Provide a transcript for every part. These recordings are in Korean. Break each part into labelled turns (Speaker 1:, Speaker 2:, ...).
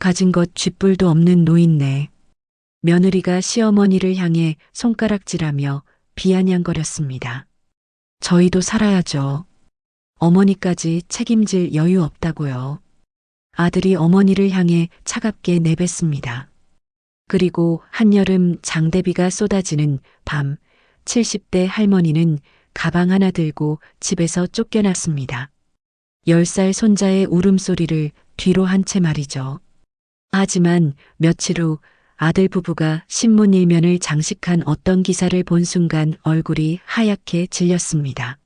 Speaker 1: 가진 것 쥐뿔도 없는 노인네. 며느리가 시어머니를 향해 손가락질하며 비아냥거렸습니다. 저희도 살아야죠. 어머니까지 책임질 여유 없다고요. 아들이 어머니를 향해 차갑게 내뱉습니다. 그리고 한여름 장대비가 쏟아지는 밤, 70대 할머니는 가방 하나 들고 집에서 쫓겨났습니다. 10살 손자의 울음소리를 뒤로 한 채 말이죠. 하지만 며칠 후 아들 부부가 신문 일면을 장식한 어떤 기사를 본 순간 얼굴이 하얗게 질렸습니다.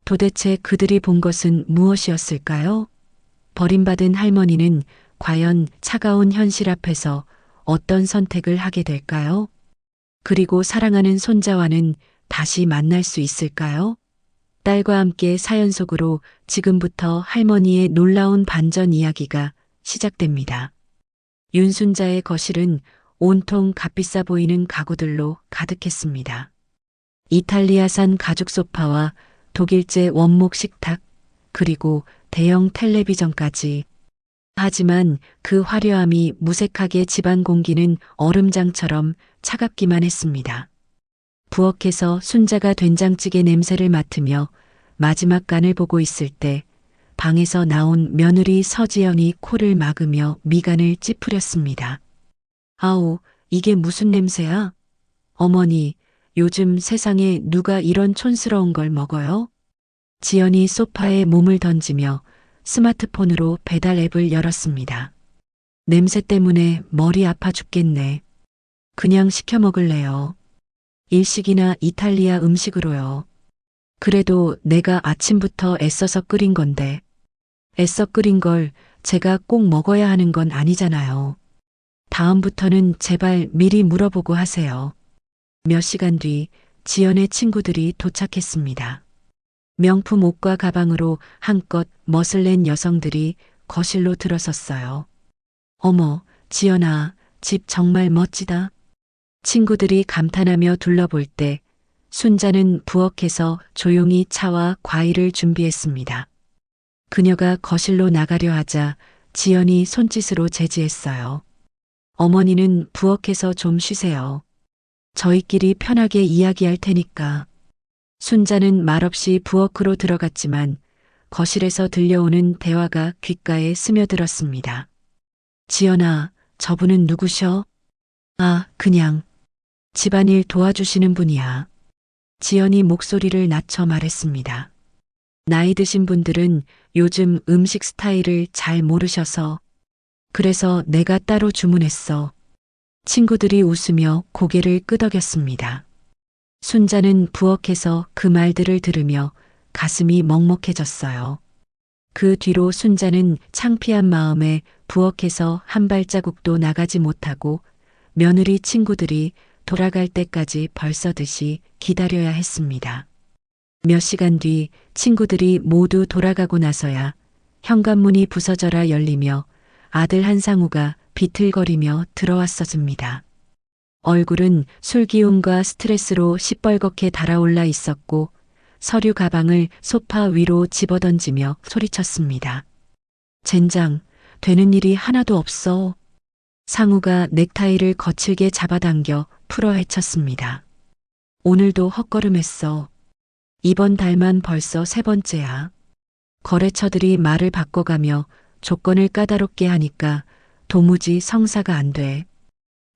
Speaker 1: 도대체 그들이 본 것은 무엇이었을까요? 버림받은 할머니는 과연 차가운 현실 앞에서 어떤 선택을 하게 될까요? 그리고 사랑하는 손자와는 다시 만날 수 있을까요? 딸과 함께 사연 속으로 지금부터 할머니의 놀라운 반전 이야기가 시작됩니다. 윤순자의 거실은 온통 값비싸 보이는 가구들로 가득했습니다. 이탈리아산 가죽 소파와 독일제 원목 식탁, 그리고 대형 텔레비전까지. 하지만 그 화려함이 무색하게 집안 공기는 얼음장처럼 차갑기만 했습니다. 부엌에서 순자가 된장찌개 냄새를 맡으며 마지막 간을 보고 있을 때 방에서 나온 며느리 서지영이 코를 막으며 미간을 찌푸렸습니다. 아우, 이게 무슨 냄새야? 어머니, 요즘 세상에 누가 이런 촌스러운 걸 먹어요? 지연이 소파에 몸을 던지며 스마트폰으로 배달 앱을 열었습니다. 냄새 때문에 머리 아파 죽겠네. 그냥 시켜 먹을래요. 일식이나 이탈리아 음식으로요. 그래도 내가 아침부터 애써서 끓인 건데. 애써 끓인 걸 제가 꼭 먹어야 하는 건 아니잖아요. 다음부터는 제발 미리 물어보고 하세요. 몇 시간 뒤 지연의 친구들이 도착했습니다. 명품 옷과 가방으로 한껏 멋을 낸 여성들이 거실로 들어섰어요. 어머, 지연아, 집 정말 멋지다. 친구들이 감탄하며 둘러볼 때 순자는 부엌에서 조용히 차와 과일을 준비했습니다. 그녀가 거실로 나가려 하자 지연이 손짓으로 제지했어요. 어머니는 부엌에서 좀 쉬세요. 저희끼리 편하게 이야기할 테니까. 순자는 말없이 부엌으로 들어갔지만 거실에서 들려오는 대화가 귓가에 스며들었습니다. 지연아, 저분은 누구셔? 아, 그냥 집안일 도와주시는 분이야. 지연이 목소리를 낮춰 말했습니다. 나이 드신 분들은 요즘 음식 스타일을 잘 모르셔서 그래서 내가 따로 주문했어. 친구들이 웃으며 고개를 끄덕였습니다. 순자는 부엌에서 그 말들을 들으며 가슴이 먹먹해졌어요. 그 뒤로 순자는 창피한 마음에 부엌에서 한 발자국도 나가지 못하고 며느리 친구들이 돌아갈 때까지 벌써듯이 기다려야 했습니다. 몇 시간 뒤 친구들이 모두 돌아가고 나서야 현관문이 부서져라 열리며 아들 한상우가 비틀거리며 들어왔었습니다. 얼굴은 술기운과 스트레스로 시뻘겋게 달아올라 있었고 서류 가방을 소파 위로 집어던지며 소리쳤습니다. 젠장, 되는 일이 하나도 없어. 상우가 넥타이를 거칠게 잡아당겨 풀어 헤쳤습니다. 오늘도 헛걸음했어. 이번 달만 벌써 3번째야. 거래처들이 말을 바꿔가며 조건을 까다롭게 하니까 도무지 성사가 안 돼.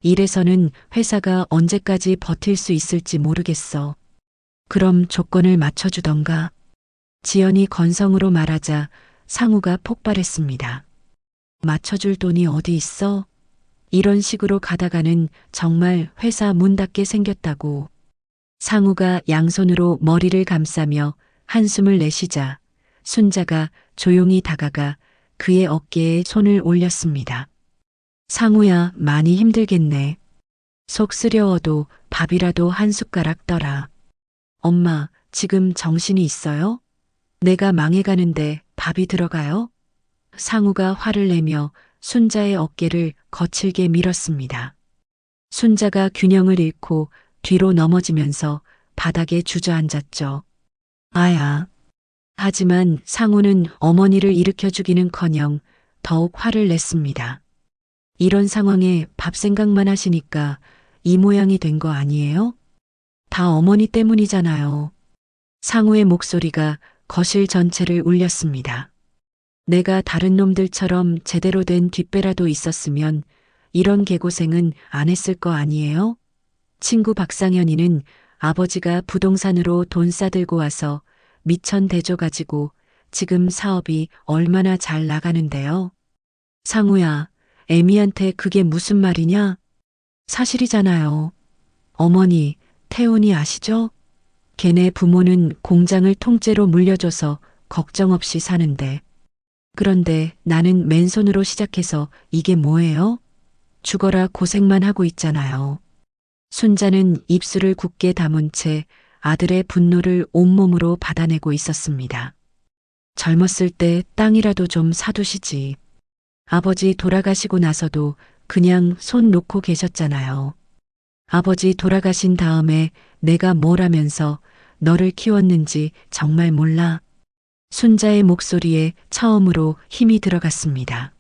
Speaker 1: 이래서는 회사가 언제까지 버틸 수 있을지 모르겠어. 그럼 조건을 맞춰주던가. 지연이 건성으로 말하자 상우가 폭발했습니다. 맞춰줄 돈이 어디 있어? 이런 식으로 가다가는 정말 회사 문 닫게 생겼다고. 상우가 양손으로 머리를 감싸며 한숨을 내쉬자 순자가 조용히 다가가 그의 어깨에 손을 올렸습니다. 상우야, 많이 힘들겠네. 속 쓰려워도 밥이라도 한 숟가락 떠라. 엄마, 지금 정신이 있어요? 내가 망해가는데 밥이 들어가요? 상우가 화를 내며 순자의 어깨를 거칠게 밀었습니다. 순자가 균형을 잃고 뒤로 넘어지면서 바닥에 주저앉았죠. 아야. 하지만 상우는 어머니를 일으켜주기는커녕 더욱 화를 냈습니다. 이런 상황에 밥 생각만 하시니까 이 모양이 된 거 아니에요? 다 어머니 때문이잖아요. 상우의 목소리가 거실 전체를 울렸습니다. 내가 다른 놈들처럼 제대로 된 뒷배라도 있었으면 이런 개고생은 안 했을 거 아니에요? 친구 박상현이는 아버지가 부동산으로 돈 싸들고 와서 미천 대줘 가지고 지금 사업이 얼마나 잘 나가는데요. 상우야, 애미한테 그게 무슨 말이냐? 사실이잖아요. 어머니, 태훈이 아시죠? 걔네 부모는 공장을 통째로 물려줘서 걱정 없이 사는데. 그런데 나는 맨손으로 시작해서 이게 뭐예요? 죽어라 고생만 하고 있잖아요. 순자는 입술을 굳게 다문 채 아들의 분노를 온몸으로 받아내고 있었습니다. 젊었을 때 땅이라도 좀 사두시지. 아버지 돌아가시고 나서도 그냥 손 놓고 계셨잖아요. 아버지 돌아가신 다음에 내가 뭘 하면서 너를 키웠는지 정말 몰라. 순자의 목소리에 처음으로 힘이 들어갔습니다.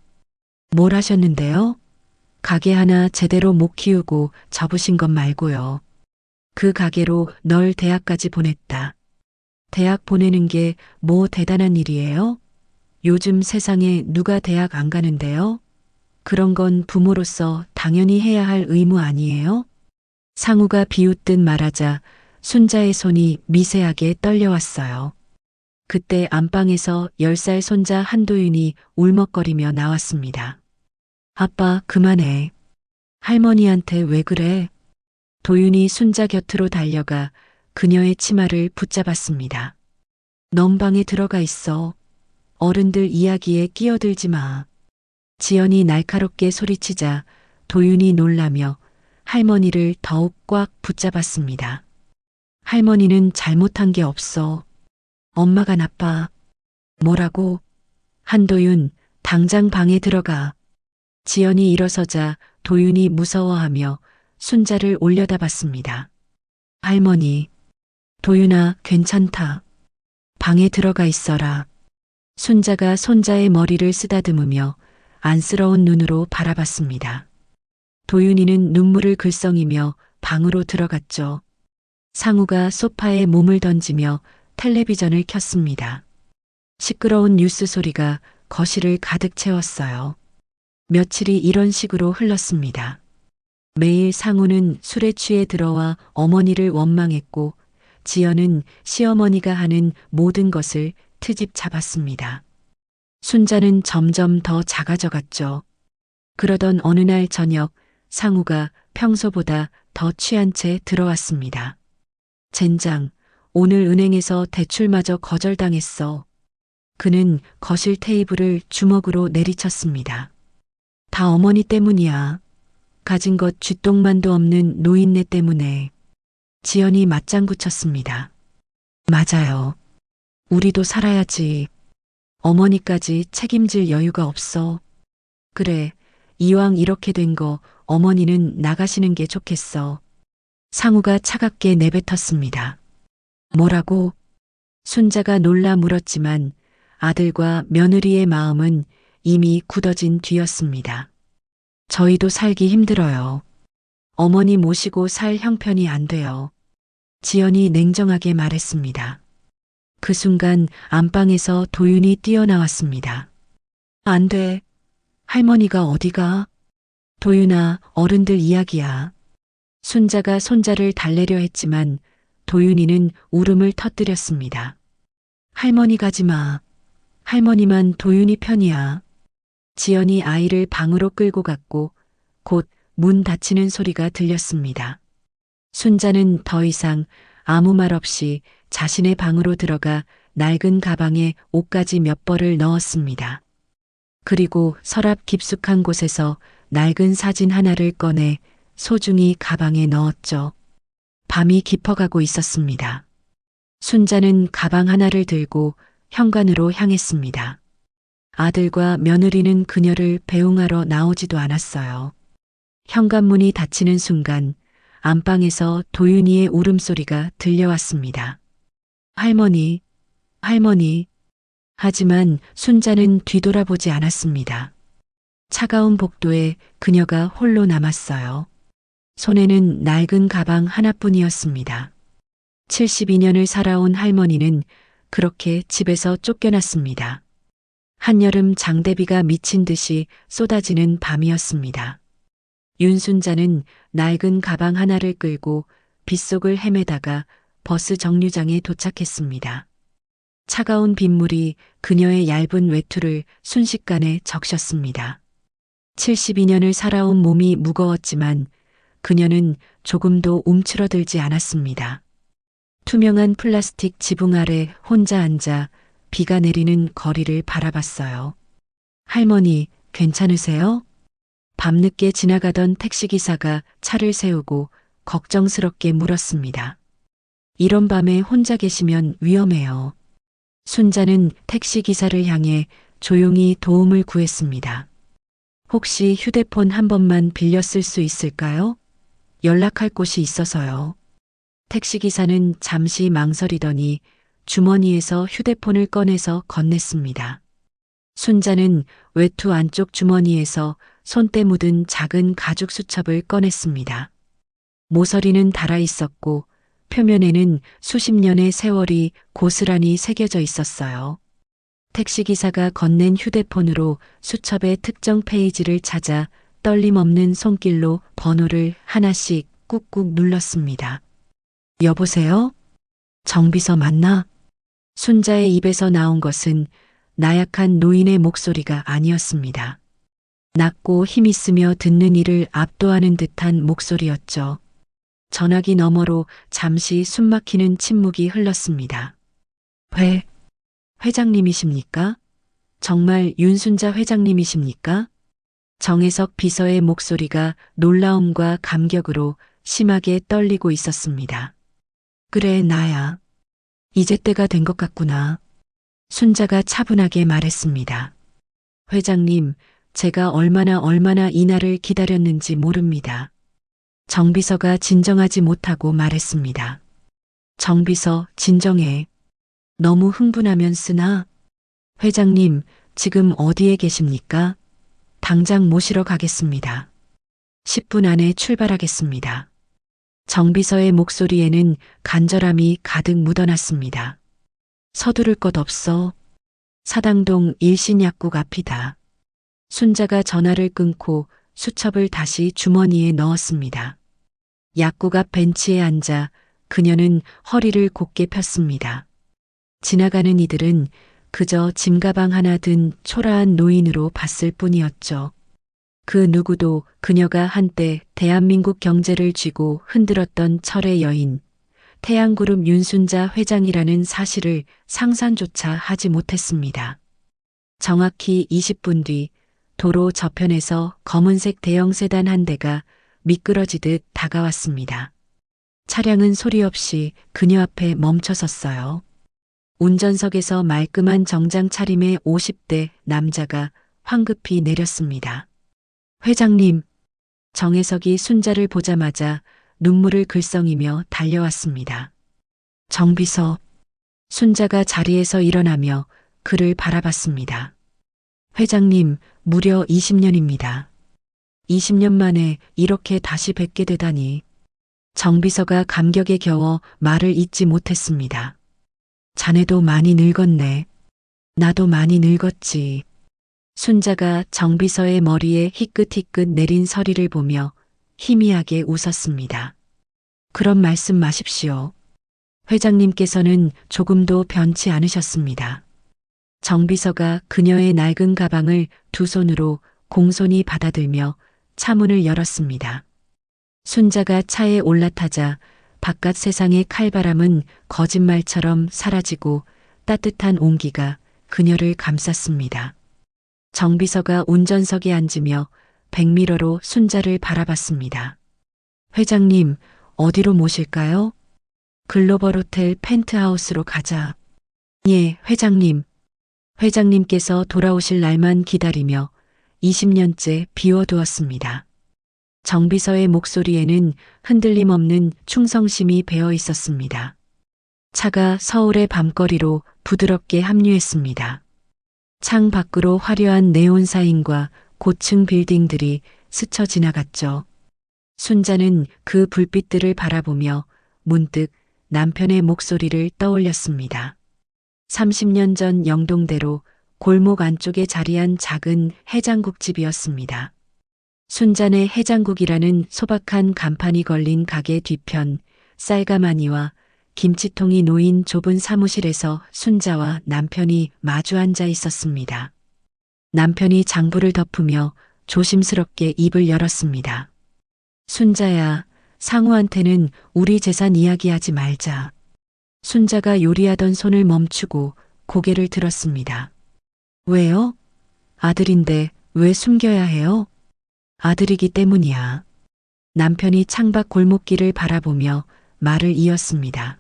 Speaker 1: 뭘 하셨는데요? 가게 하나 제대로 못 키우고 접으신 것 말고요. 그 가게로 널 대학까지 보냈다. 대학 보내는 게 뭐 대단한 일이에요? 요즘 세상에 누가 대학 안 가는데요? 그런 건 부모로서 당연히 해야 할 의무 아니에요? 상우가 비웃듯 말하자 순자의 손이 미세하게 떨려왔어요. 그때 안방에서 10살 손자 한도윤이 울먹거리며 나왔습니다. 아빠, 그만해. 할머니한테 왜 그래? 도윤이 순자 곁으로 달려가 그녀의 치마를 붙잡았습니다. 넌 방에 들어가 있어. 어른들 이야기에 끼어들지 마. 지연이 날카롭게 소리치자 도윤이 놀라며 할머니를 더욱 꽉 붙잡았습니다. 할머니는 잘못한 게 없어. 엄마가 나빠. 뭐라고? 한도윤, 당장 방에 들어가. 지연이 일어서자 도윤이 무서워하며 순자를 올려다봤습니다. 할머니, 도윤아, 괜찮다. 방에 들어가 있어라. 순자가 손자의 머리를 쓰다듬으며 안쓰러운 눈으로 바라봤습니다. 도윤이는 눈물을 글썽이며 방으로 들어갔죠. 상우가 소파에 몸을 던지며 텔레비전을 켰습니다. 시끄러운 뉴스 소리가 거실을 가득 채웠어요. 며칠이 이런 식으로 흘렀습니다. 매일 상우는 술에 취해 들어와 어머니를 원망했고 지연은 시어머니가 하는 모든 것을 트집 잡았습니다. 순자는 점점 더 작아져 갔죠. 그러던 어느 날 저녁 상우가 평소보다 더 취한 채 들어왔습니다. 젠장, 오늘 은행에서 대출마저 거절당했어. 그는 거실 테이블을 주먹으로 내리쳤습니다. 다 어머니 때문이야. 가진 것 쥐똥만도 없는 노인네 때문에. 지연이 맞장구 쳤습니다. 맞아요. 우리도 살아야지. 어머니까지 책임질 여유가 없어. 그래, 이왕 이렇게 된 거 어머니는 나가시는 게 좋겠어. 상우가 차갑게 내뱉었습니다. 뭐라고? 순자가 놀라 물었지만 아들과 며느리의 마음은 이미 굳어진 뒤였습니다. 저희도 살기 힘들어요. 어머니 모시고 살 형편이 안 돼요. 지연이 냉정하게 말했습니다. 그 순간 안방에서 도윤이 뛰어나왔습니다. 안 돼. 할머니가 어디가? 도윤아, 어른들 이야기야. 순자가 손자를 달래려 했지만 도윤이는 울음을 터뜨렸습니다. 할머니 가지 마. 할머니만 도윤이 편이야. 지연이 아이를 방으로 끌고 갔고 곧 문 닫히는 소리가 들렸습니다. 순자는 더 이상 아무 말 없이 자신의 방으로 들어가 낡은 가방에 옷까지 몇 벌을 넣었습니다. 그리고 서랍 깊숙한 곳에서 낡은 사진 하나를 꺼내 소중히 가방에 넣었죠. 밤이 깊어가고 있었습니다. 순자는 가방 하나를 들고 현관으로 향했습니다. 아들과 며느리는 그녀를 배웅하러 나오지도 않았어요. 현관문이 닫히는 순간 안방에서 도윤이의 울음소리가 들려왔습니다. 할머니, 할머니. 하지만 순자는 뒤돌아보지 않았습니다. 차가운 복도에 그녀가 홀로 남았어요. 손에는 낡은 가방 하나뿐이었습니다. 72년을 살아온 할머니는 그렇게 집에서 쫓겨났습니다. 한여름 장대비가 미친 듯이 쏟아지는 밤이었습니다. 윤순자는 낡은 가방 하나를 끌고 빗속을 헤매다가 버스 정류장에 도착했습니다. 차가운 빗물이 그녀의 얇은 외투를 순식간에 적셨습니다. 72년을 살아온 몸이 무거웠지만 그녀는 조금도 움츠러들지 않았습니다. 투명한 플라스틱 지붕 아래 혼자 앉아 비가 내리는 거리를 바라봤어요. 할머니, 괜찮으세요? 밤늦게 지나가던 택시기사가 차를 세우고 걱정스럽게 물었습니다. 이런 밤에 혼자 계시면 위험해요. 순자는 택시기사를 향해 조용히 도움을 구했습니다. 혹시 휴대폰 한 번만 빌려 쓸 수 있을까요? 연락할 곳이 있어서요. 택시기사는 잠시 망설이더니 주머니에서 휴대폰을 꺼내서 건넸습니다. 순자는 외투 안쪽 주머니에서 손때 묻은 작은 가죽 수첩을 꺼냈습니다. 모서리는 닳아 있었고 표면에는 수십 년의 세월이 고스란히 새겨져 있었어요. 택시기사가 건넨 휴대폰으로 수첩의 특정 페이지를 찾아 떨림 없는 손길로 번호를 하나씩 꾹꾹 눌렀습니다. 여보세요? 정비서 맞나? 순자의 입에서 나온 것은 나약한 노인의 목소리가 아니었습니다. 낮고 힘있으며 듣는 이를 압도하는 듯한 목소리였죠. 전화기 너머로 잠시 숨막히는 침묵이 흘렀습니다. 회장님이십니까? 정말 윤순자 회장님이십니까? 정혜석 비서의 목소리가 놀라움과 감격으로 심하게 떨리고 있었습니다. 그래, 나야. 이제 때가 된 것 같구나. 순자가 차분하게 말했습니다. 회장님, 제가 얼마나 이날을 기다렸는지 모릅니다. 정비서가 진정하지 못하고 말했습니다. 정비서, 진정해. 너무 흥분하면 쓰나? 회장님, 지금 어디에 계십니까? 당장 모시러 가겠습니다. 10분 안에 출발하겠습니다. 정비서의 목소리에는 간절함이 가득 묻어났습니다. 서두를 것 없어. 사당동 일신약국 앞이다. 순자가 전화를 끊고 수첩을 다시 주머니에 넣었습니다. 약국 앞 벤치에 앉아 그녀는 허리를 곧게 폈습니다. 지나가는 이들은 그저 짐가방 하나 든 초라한 노인으로 봤을 뿐이었죠. 그 누구도 그녀가 한때 대한민국 경제를 쥐고 흔들었던 철의 여인, 태양그룹 윤순자 회장이라는 사실을 상상조차 하지 못했습니다. 정확히 20분 뒤 도로 저편에서 검은색 대형 세단 한 대가 미끄러지듯 다가왔습니다. 차량은 소리 없이 그녀 앞에 멈춰섰어요. 운전석에서 말끔한 정장 차림의 50대 남자가 황급히 내렸습니다. 회장님, 정혜석이 순자를 보자마자 눈물을 글썽이며 달려왔습니다. 정비서, 순자가 자리에서 일어나며 그를 바라봤습니다. 회장님, 무려 20년입니다. 20년 만에 이렇게 다시 뵙게 되다니. 정비서가 감격에 겨워 말을 잇지 못했습니다. 자네도 많이 늙었네. 나도 많이 늙었지. 순자가 정비서의 머리에 희끗희끗 내린 서리를 보며 희미하게 웃었습니다. 그런 말씀 마십시오. 회장님께서는 조금도 변치 않으셨습니다. 정비서가 그녀의 낡은 가방을 두 손으로 공손히 받아들며 차문을 열었습니다. 순자가 차에 올라타자 바깥 세상의 칼바람은 거짓말처럼 사라지고 따뜻한 온기가 그녀를 감쌌습니다. 정비서가 운전석에 앉으며 백미러로 순자를 바라봤습니다. 회장님, 어디로 모실까요? 글로벌 호텔 펜트하우스로 가자. 예, 회장님. 회장님께서 돌아오실 날만 기다리며 20년째 비워두었습니다. 정비서의 목소리에는 흔들림 없는 충성심이 배어 있었습니다. 차가 서울의 밤거리로 부드럽게 합류했습니다. 창 밖으로 화려한 네온 사인과 고층 빌딩들이 스쳐 지나갔죠. 순자는 그 불빛들을 바라보며 문득 남편의 목소리를 떠올렸습니다. 30년 전 영동대로 골목 안쪽에 자리한 작은 해장국집이었습니다. 순잔의 해장국이라는 소박한 간판이 걸린 가게 뒤편 쌀가마니와 김치통이 놓인 좁은 사무실에서 순자와 남편이 마주 앉아 있었습니다. 남편이 장부를 덮으며 조심스럽게 입을 열었습니다. 순자야, 상우한테는 우리 재산 이야기하지 말자. 순자가 요리하던 손을 멈추고 고개를 들었습니다. 왜요? 아들인데 왜 숨겨야 해요? 아들이기 때문이야. 남편이 창밖 골목길을 바라보며 말을 이었습니다.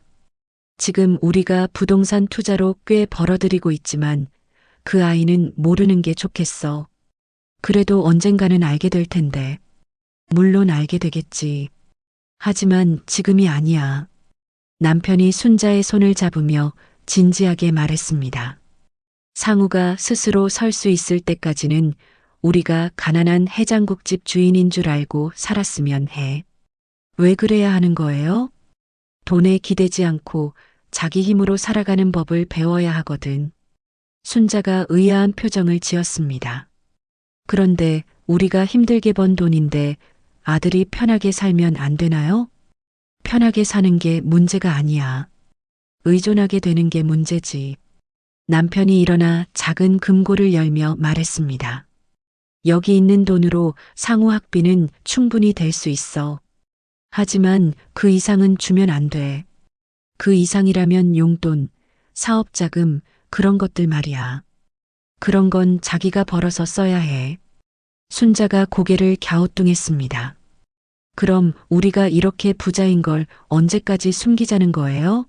Speaker 1: 지금 우리가 부동산 투자로 꽤 벌어들이고 있지만 그 아이는 모르는 게 좋겠어. 그래도 언젠가는 알게 될 텐데. 물론 알게 되겠지. 하지만 지금이 아니야. 남편이 순자의 손을 잡으며 진지하게 말했습니다. 상우가 스스로 설 수 있을 때까지는 우리가 가난한 해장국집 주인인 줄 알고 살았으면 해. 왜 그래야 하는 거예요? 돈에 기대지 않고 자기 힘으로 살아가는 법을 배워야 하거든. 순자가 의아한 표정을 지었습니다. 그런데 우리가 힘들게 번 돈인데 아들이 편하게 살면 안 되나요? 편하게 사는 게 문제가 아니야. 의존하게 되는 게 문제지. 남편이 일어나 작은 금고를 열며 말했습니다. 여기 있는 돈으로 상우 학비는 충분히 될 수 있어. 하지만 그 이상은 주면 안 돼. 그 이상이라면 용돈, 사업자금, 그런 것들 말이야. 그런 건 자기가 벌어서 써야 해. 순자가 고개를 갸우뚱했습니다. 그럼 우리가 이렇게 부자인 걸 언제까지 숨기자는 거예요?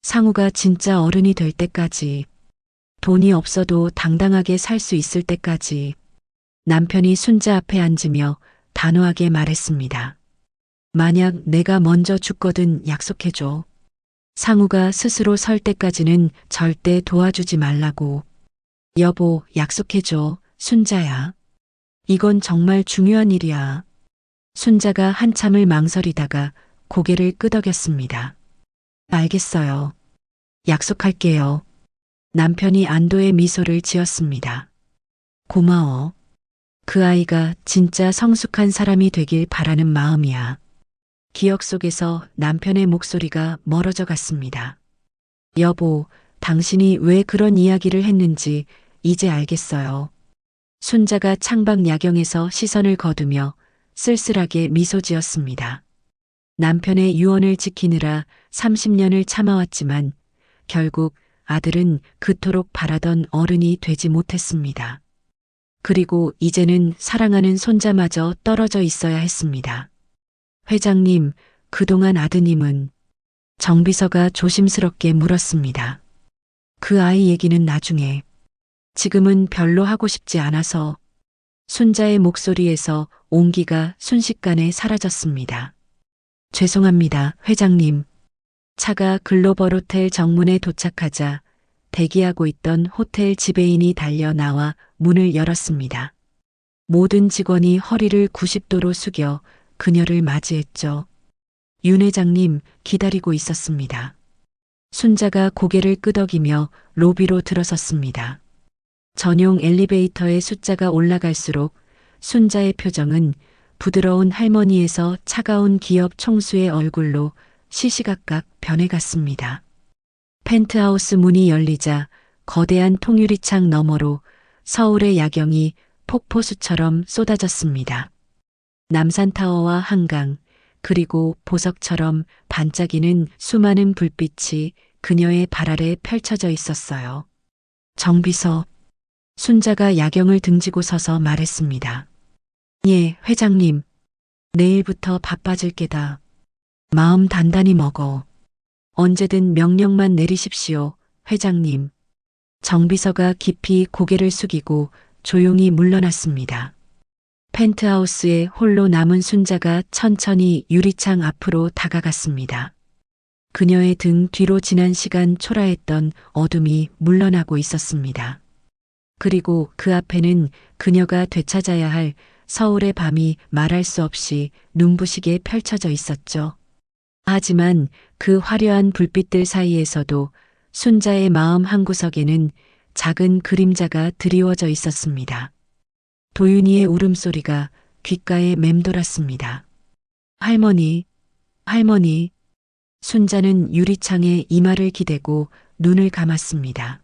Speaker 1: 상우가 진짜 어른이 될 때까지, 돈이 없어도 당당하게 살 수 있을 때까지. 남편이 순자 앞에 앉으며 단호하게 말했습니다. 만약 내가 먼저 죽거든 약속해줘. 상우가 스스로 설 때까지는 절대 도와주지 말라고. 여보, 약속해줘, 순자야. 이건 정말 중요한 일이야. 순자가 한참을 망설이다가 고개를 끄덕였습니다. 알겠어요. 약속할게요. 남편이 안도의 미소를 지었습니다. 고마워. 그 아이가 진짜 성숙한 사람이 되길 바라는 마음이야. 기억 속에서 남편의 목소리가 멀어져 갔습니다. 여보, 당신이 왜 그런 이야기를 했는지 이제 알겠어요. 순자가 창밖 야경에서 시선을 거두며 쓸쓸하게 미소 지었습니다. 남편의 유언을 지키느라 30년을 참아왔지만 결국 아들은 그토록 바라던 어른이 되지 못했습니다. 그리고 이제는 사랑하는 손자마저 떨어져 있어야 했습니다. 회장님, 그동안 아드님은? 정비서가 조심스럽게 물었습니다. 그 아이 얘기는 나중에. 지금은 별로 하고 싶지 않아서. 순자의 목소리에서 온기가 순식간에 사라졌습니다. 죄송합니다, 회장님. 차가 글로벌 호텔 정문에 도착하자 대기하고 있던 호텔 지배인이 달려 나와 문을 열었습니다. 모든 직원이 허리를 90도로 숙여 그녀를 맞이했죠. 윤 회장님, 기다리고 있었습니다. 순자가 고개를 끄덕이며 로비로 들어섰습니다. 전용 엘리베이터의 숫자가 올라갈수록 순자의 표정은 부드러운 할머니에서 차가운 기업 총수의 얼굴로 시시각각 변해갔습니다. 펜트하우스 문이 열리자 거대한 통유리창 너머로 서울의 야경이 폭포수처럼 쏟아졌습니다. 남산타워와 한강, 그리고 보석처럼 반짝이는 수많은 불빛이 그녀의 발 아래 펼쳐져 있었어요. 정비서, 순자가 야경을 등지고 서서 말했습니다. 예, 회장님. 내일부터 바빠질 게다. 마음 단단히 먹어. 언제든 명령만 내리십시오, 회장님. 정비서가 깊이 고개를 숙이고 조용히 물러났습니다. 펜트하우스에 홀로 남은 순자가 천천히 유리창 앞으로 다가갔습니다. 그녀의 등 뒤로 지난 시간 초라했던 어둠이 물러나고 있었습니다. 그리고 그 앞에는 그녀가 되찾아야 할 서울의 밤이 말할 수 없이 눈부시게 펼쳐져 있었죠. 하지만 그 화려한 불빛들 사이에서도 순자의 마음 한구석에는 작은 그림자가 드리워져 있었습니다. 도윤이의 울음소리가 귓가에 맴돌았습니다. 할머니, 할머니. 순자는 유리창에 이마를 기대고 눈을 감았습니다.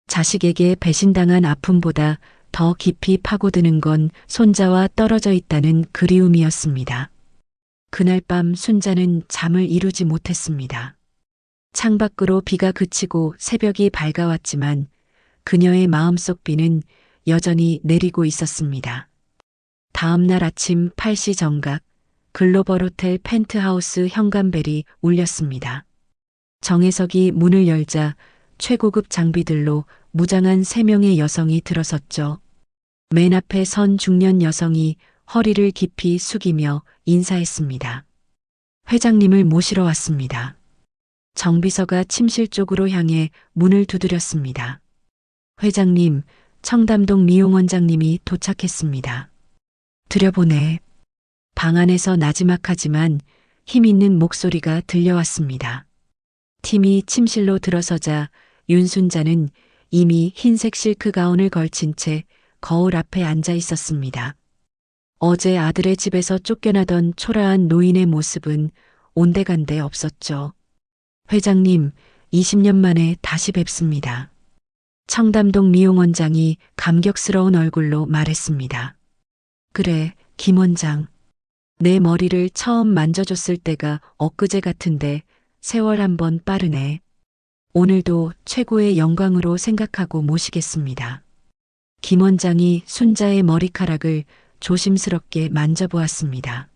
Speaker 1: 자식에게 배신당한 아픔보다 더 깊이 파고드는 건 손자와 떨어져 있다는 그리움이었습니다. 그날 밤 순자는 잠을 이루지 못했습니다. 창밖으로 비가 그치고 새벽이 밝아왔지만 그녀의 마음속 비는 여전히 내리고 있었습니다. 다음 날 아침 8시 정각 글로벌 호텔 펜트하우스 현관벨이 울렸습니다. 정혜석이 문을 열자 최고급 장비들로 무장한 3명의 여성이 들어섰죠. 맨 앞에 선 중년 여성이 허리를 깊이 숙이며 인사했습니다. 회장님을 모시러 왔습니다. 정비서가 침실 쪽으로 향해 문을 두드렸습니다. 회장님, 청담동 미용원장님이 도착했습니다. 들여보내. 방 안에서 나지막하지만 힘있는 목소리가 들려왔습니다. 팀이 침실로 들어서자 윤순자는 이미 흰색 실크 가운을 걸친 채 거울 앞에 앉아 있었습니다. 어제 아들의 집에서 쫓겨나던 초라한 노인의 모습은 온데간데 없었죠. 회장님, 20년 만에 다시 뵙습니다. 청담동 미용원장이 감격스러운 얼굴로 말했습니다. 그래, 김 원장. 내 머리를 처음 만져줬을 때가 엊그제 같은데 세월 한번 빠르네. 오늘도 최고의 영광으로 생각하고 모시겠습니다. 김 원장이 순자의 머리카락을 조심스럽게 만져보았습니다.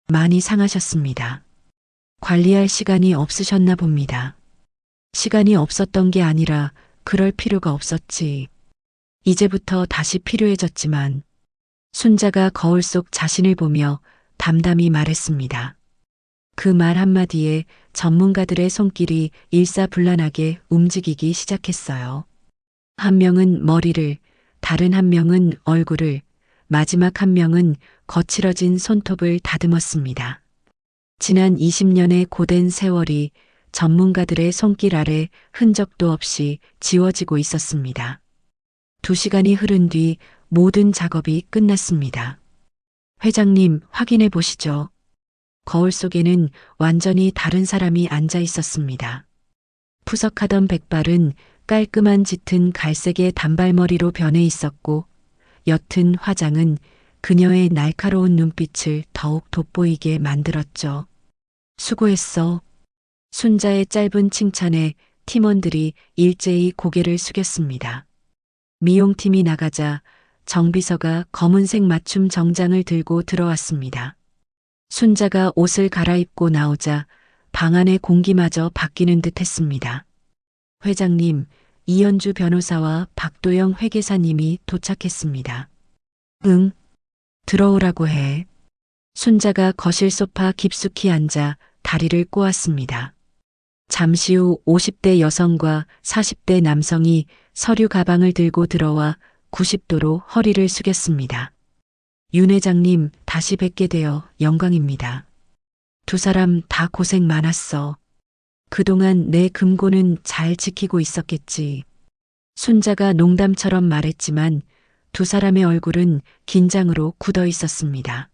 Speaker 1: 많이 상하셨습니다. 관리할 시간이 없으셨나 봅니다. 시간이 없었던 게 아니라 그럴 필요가 없었지. 이제부터 다시 필요해졌지만 순자가 거울 속 자신을 보며 담담히 말했습니다. 그 말 한마디에 전문가들의 손길이 일사불란하게 움직이기 시작했어요. 한 명은 머리를, 다른 한 명은 얼굴을, 마지막 한 명은 거칠어진 손톱을 다듬었습니다. 지난 20년의 고된 세월이 전문가들의 손길 아래 흔적도 없이 지워지고 있었습니다. 2시간이 흐른 뒤 모든 작업이 끝났습니다. 회장님, 확인해 보시죠. 거울 속에는 완전히 다른 사람이 앉아 있었습니다. 푸석하던 백발은 깔끔한 짙은 갈색의 단발머리로 변해 있었고 옅은 화장은 그녀의 날카로운 눈빛을 더욱 돋보이게 만들었죠. 수고했어. 순자의 짧은 칭찬에 팀원들이 일제히 고개를 숙였습니다. 미용팀이 나가자 정비서가 검은색 맞춤 정장을 들고 들어왔습니다. 순자가 옷을 갈아입고 나오자 방 안의 공기마저 바뀌는 듯 했습니다. 회장님, 이현주 변호사와 박도영 회계사님이 도착했습니다. 응, 들어오라고 해. 순자가 거실 소파 깊숙이 앉아 다리를 꼬았습니다. 잠시 후 50대 여성과 40대 남성이 서류 가방을 들고 들어와 90도로 허리를 숙였습니다. 윤 회장님, 다시 뵙게 되어 영광입니다. 2 사람 다 고생 많았어. 그동안 내 금고는 잘 지키고 있었겠지. 순자가 농담처럼 말했지만 2 사람의 얼굴은 긴장으로 굳어 있었습니다.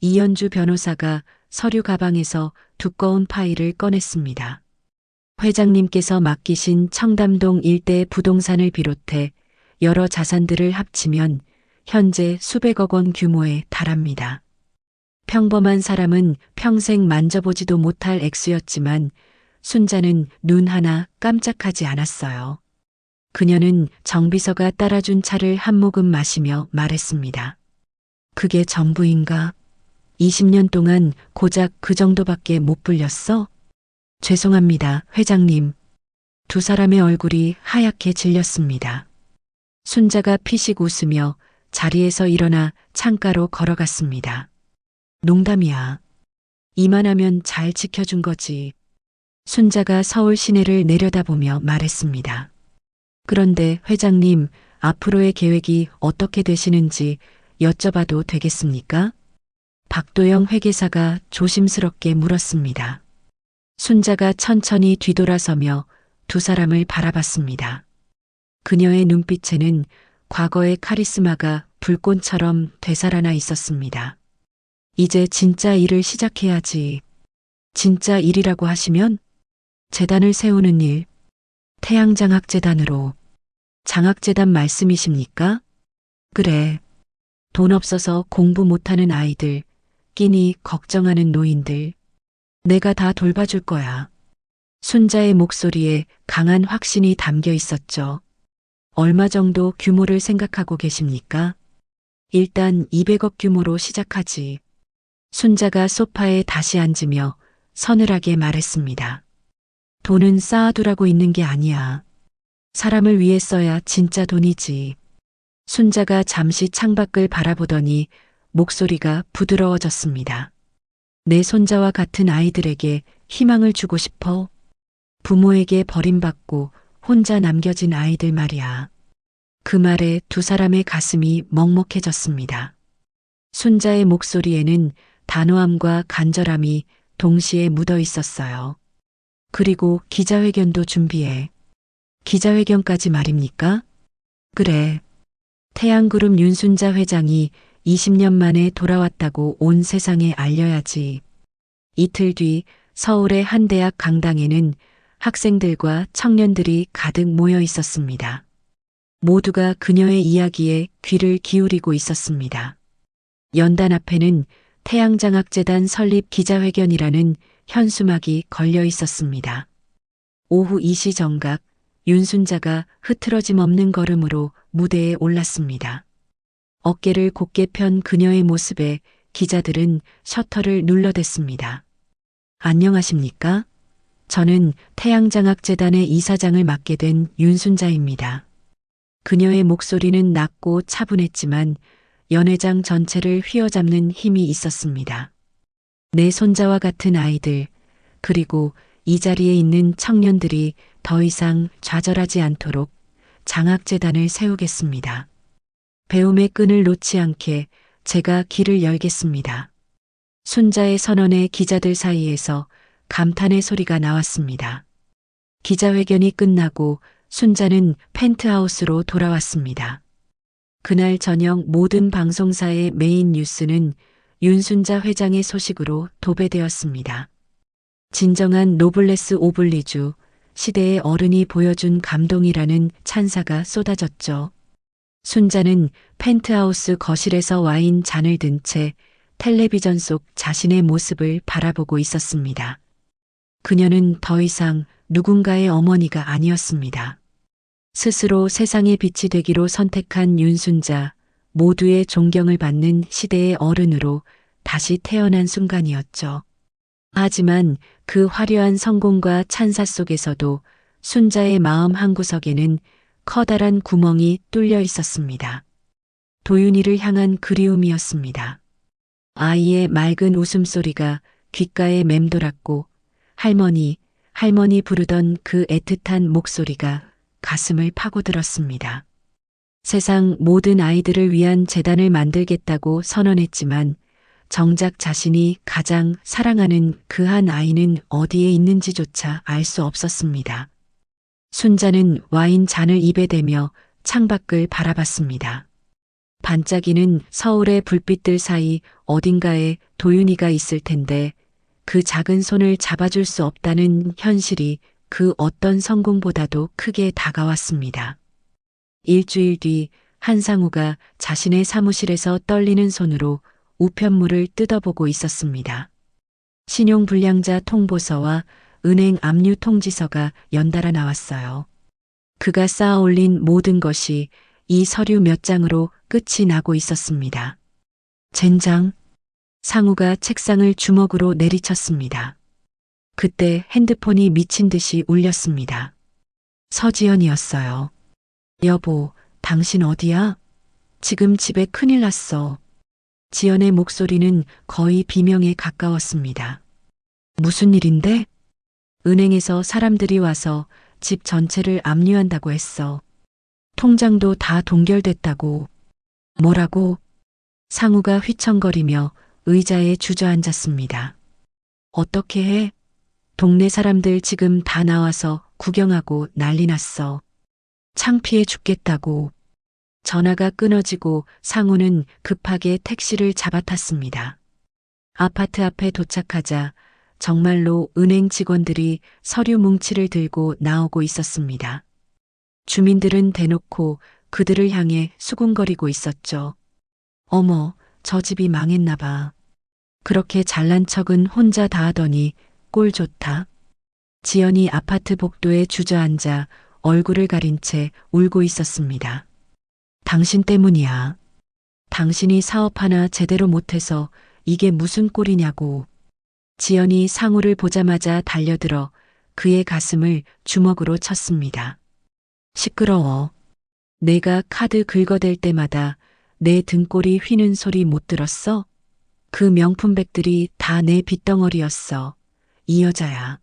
Speaker 1: 이현주 변호사가 서류 가방에서 두꺼운 파일을 꺼냈습니다. 회장님께서 맡기신 청담동 일대 부동산을 비롯해 여러 자산들을 합치면 현재 수백억 원 규모에 달합니다. 평범한 사람은 평생 만져보지도 못할 액수였지만 순자는 눈 하나 깜짝하지 않았어요. 그녀는 정비서가 따라준 차를 한 모금 마시며 말했습니다. 그게 전부인가? 20년 동안 고작 그 정도밖에 못 불렸어? 죄송합니다, 회장님. 2 사람의 얼굴이 하얗게 질렸습니다. 순자가 피식 웃으며 자리에서 일어나 창가로 걸어갔습니다. 농담이야. 이만하면 잘 지켜준 거지. 순자가 서울 시내를 내려다보며 말했습니다. 그런데 회장님, 앞으로의 계획이 어떻게 되시는지 여쭤봐도 되겠습니까? 박도영 회계사가 조심스럽게 물었습니다. 순자가 천천히 뒤돌아서며 두 사람을 바라봤습니다. 그녀의 눈빛에는 과거의 카리스마가 불꽃처럼 되살아나 있었습니다. 이제 진짜 일을 시작해야지. 진짜 일이라고 하시면 재단을 세우는 일, 태양장학재단으로. 장학재단 말씀이십니까? 그래. 돈 없어서 공부 못하는 아이들, 끼니 걱정하는 노인들. 내가 다 돌봐줄 거야. 순자의 목소리에 강한 확신이 담겨 있었죠. 얼마 정도 규모를 생각하고 계십니까? 일단 200억 규모로 시작하지. 순자가 소파에 다시 앉으며 서늘하게 말했습니다. 돈은 쌓아두라고 있는 게 아니야. 사람을 위해 써야 진짜 돈이지. 순자가 잠시 창밖을 바라보더니 목소리가 부드러워졌습니다. 내 손자와 같은 아이들에게 희망을 주고 싶어. 부모에게 버림받고 혼자 남겨진 아이들 말이야. 그 말에 두 사람의 가슴이 먹먹해졌습니다. 순자의 목소리에는 단호함과 간절함이 동시에 묻어 있었어요. 그리고 기자회견도 준비해. 기자회견까지 말입니까? 그래. 태양그룹 윤순자 회장이 20년 만에 돌아왔다고 온 세상에 알려야지. 이틀 뒤 서울의 한 대학 강당에는 학생들과 청년들이 가득 모여 있었습니다. 모두가 그녀의 이야기에 귀를 기울이고 있었습니다. 연단 앞에는 태양장학재단 설립 기자회견이라는 현수막이 걸려 있었습니다. 오후 2시 정각, 윤순자가 흐트러짐 없는 걸음으로 무대에 올랐습니다. 어깨를 곧게 편 그녀의 모습에 기자들은 셔터를 눌러댔습니다. 안녕하십니까? 저는 태양장학재단의 이사장을 맡게 된 윤순자입니다. 그녀의 목소리는 낮고 차분했지만 연회장 전체를 휘어잡는 힘이 있었습니다. 내 손자와 같은 아이들, 그리고 이 자리에 있는 청년들이 더 이상 좌절하지 않도록 장학재단을 세우겠습니다. 배움의 끈을 놓지 않게 제가 길을 열겠습니다. 순자의 선언에 기자들 사이에서 감탄의 소리가 나왔습니다. 기자회견이 끝나고 순자는 펜트하우스로 돌아왔습니다. 그날 저녁 모든 방송사의 메인 뉴스는 윤순자 회장의 소식으로 도배되었습니다. 진정한 노블레스 오블리주, 시대의 어른이 보여준 감동이라는 찬사가 쏟아졌죠. 순자는 펜트하우스 거실에서 와인 잔을 든 채 텔레비전 속 자신의 모습을 바라보고 있었습니다. 그녀는 더 이상 누군가의 어머니가 아니었습니다. 스스로 세상의 빛이 되기로 선택한 윤순자, 모두의 존경을 받는 시대의 어른으로 다시 태어난 순간이었죠. 하지만 그 화려한 성공과 찬사 속에서도 순자의 마음 한구석에는 커다란 구멍이 뚫려 있었습니다. 도윤이를 향한 그리움이었습니다. 아이의 맑은 웃음소리가 귓가에 맴돌았고 할머니, 할머니 부르던 그 애틋한 목소리가 가슴을 파고들었습니다. 세상 모든 아이들을 위한 재단을 만들겠다고 선언했지만 정작 자신이 가장 사랑하는 그 한 아이는 어디에 있는지조차 알 수 없었습니다. 순자는 와인 잔을 입에 대며 창밖을 바라봤습니다. 반짝이는 서울의 불빛들 사이 어딘가에 도윤이가 있을 텐데 그 작은 손을 잡아줄 수 없다는 현실이 그 어떤 성공보다도 크게 다가왔습니다. 일주일 뒤 한상우가 자신의 사무실에서 떨리는 손으로 우편물을 뜯어보고 있었습니다. 신용불량자 통보서와 은행 압류 통지서가 연달아 나왔어요. 그가 쌓아 올린 모든 것이 이 서류 몇 장으로 끝이 나고 있었습니다. 젠장. 상우가 책상을 주먹으로 내리쳤습니다. 그때 핸드폰이 미친 듯이 울렸습니다. 서지연이었어요. 여보, 당신 어디야? 지금 집에 큰일 났어. 지연의 목소리는 거의 비명에 가까웠습니다. 무슨 일인데? 은행에서 사람들이 와서 집 전체를 압류한다고 했어. 통장도 다 동결됐다고. 뭐라고? 상우가 휘청거리며 의자에 주저앉았습니다. 어떻게 해? 동네 사람들 지금 다 나와서 구경하고 난리 났어. 창피해 죽겠다고. 전화가 끊어지고 상우는 급하게 택시를 잡아탔습니다. 아파트 앞에 도착하자 정말로 은행 직원들이 서류 뭉치를 들고 나오고 있었습니다. 주민들은 대놓고 그들을 향해 수군거리고 있었죠. 어머, 저 집이 망했나 봐. 그렇게 잘난 척은 혼자 다 하더니 꼴 좋다. 지연이 아파트 복도에 주저앉아 얼굴을 가린 채 울고 있었습니다. 당신 때문이야. 당신이 사업 하나 제대로 못해서 이게 무슨 꼴이냐고. 지연이 상우를 보자마자 달려들어 그의 가슴을 주먹으로 쳤습니다. 시끄러워. 내가 카드 긁어댈 때마다 내 등골이 휘는 소리 못 들었어? 그 명품백들이 다 내 빚덩어리였어. 이 여자야.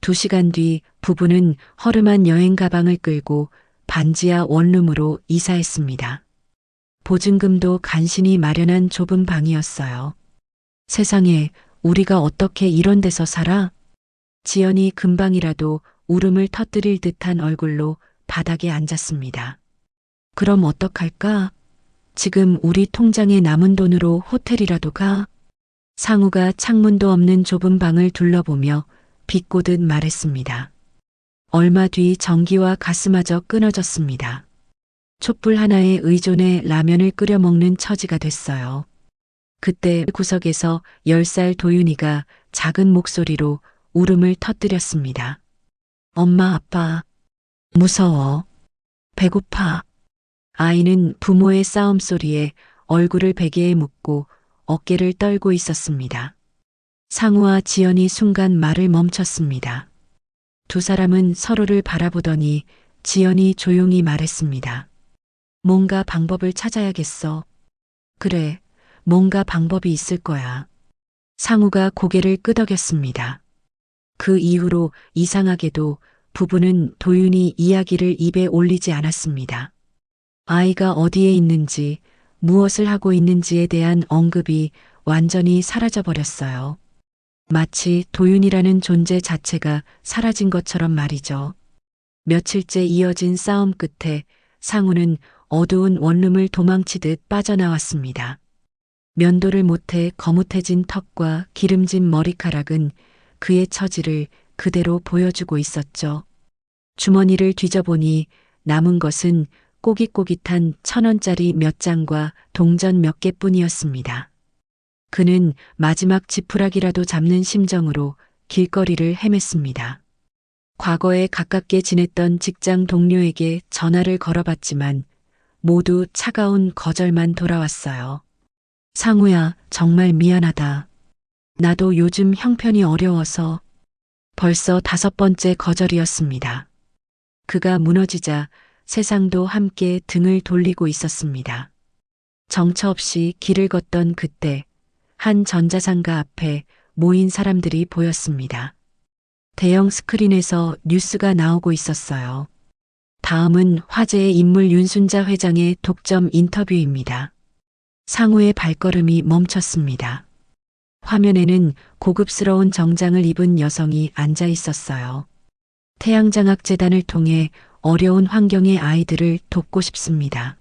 Speaker 1: 2시간 뒤 부부는 허름한 여행 가방을 끌고 반지하 원룸으로 이사했습니다. 보증금도 간신히 마련한 좁은 방이었어요. 세상에, 우리가 어떻게 이런 데서 살아? 지연이 금방이라도 울음을 터뜨릴 듯한 얼굴로 바닥에 앉았습니다. 그럼 어떡할까? 지금 우리 통장에 남은 돈으로 호텔이라도 가? 상우가 창문도 없는 좁은 방을 둘러보며 비꼬듯 말했습니다. 얼마 뒤 전기와 가스마저 끊어졌습니다. 촛불 하나에 의존해 라면을 끓여 먹는 처지가 됐어요. 그때 구석에서 10살 도윤이가 작은 목소리로 울음을 터뜨렸습니다. 엄마, 아빠, 무서워. 배고파. 아이는 부모의 싸움 소리에 얼굴을 베개에 묻고 어깨를 떨고 있었습니다. 상우와 지연이 순간 말을 멈췄습니다. 두 사람은 서로를 바라보더니 지연이 조용히 말했습니다. 뭔가 방법을 찾아야겠어. 그래, 뭔가 방법이 있을 거야. 상우가 고개를 끄덕였습니다. 그 이후로 이상하게도 부부는 도윤이 이야기를 입에 올리지 않았습니다. 아이가 어디에 있는지, 무엇을 하고 있는지에 대한 언급이 완전히 사라져버렸어요. 마치 도윤이라는 존재 자체가 사라진 것처럼 말이죠. 며칠째 이어진 싸움 끝에 상우는 어두운 원룸을 도망치듯 빠져나왔습니다. 면도를 못해 거뭇해진 턱과 기름진 머리카락은 그의 처지를 그대로 보여주고 있었죠. 주머니를 뒤져보니 남은 것은 꼬깃꼬깃한 1,000원짜리 몇 장과 동전 몇 개뿐이었습니다. 그는 마지막 지푸라기라도 잡는 심정으로 길거리를 헤맸습니다. 과거에 가깝게 지냈던 직장 동료에게 전화를 걸어봤지만 모두 차가운 거절만 돌아왔어요. 상우야, 정말 미안하다. 나도 요즘 형편이 어려워서. 벌써 5번째 거절이었습니다. 그가 무너지자 세상도 함께 등을 돌리고 있었습니다. 정처 없이 길을 걷던 그때 한 전자상가 앞에 모인 사람들이 보였습니다. 대형 스크린에서 뉴스가 나오고 있었어요. 다음은 화제의 인물 윤순자 회장의 독점 인터뷰입니다. 상우의 발걸음이 멈췄습니다. 화면에는 고급스러운 정장을 입은 여성이 앉아 있었어요. 태양장학재단을 통해 어려운 환경의 아이들을 돕고 싶습니다.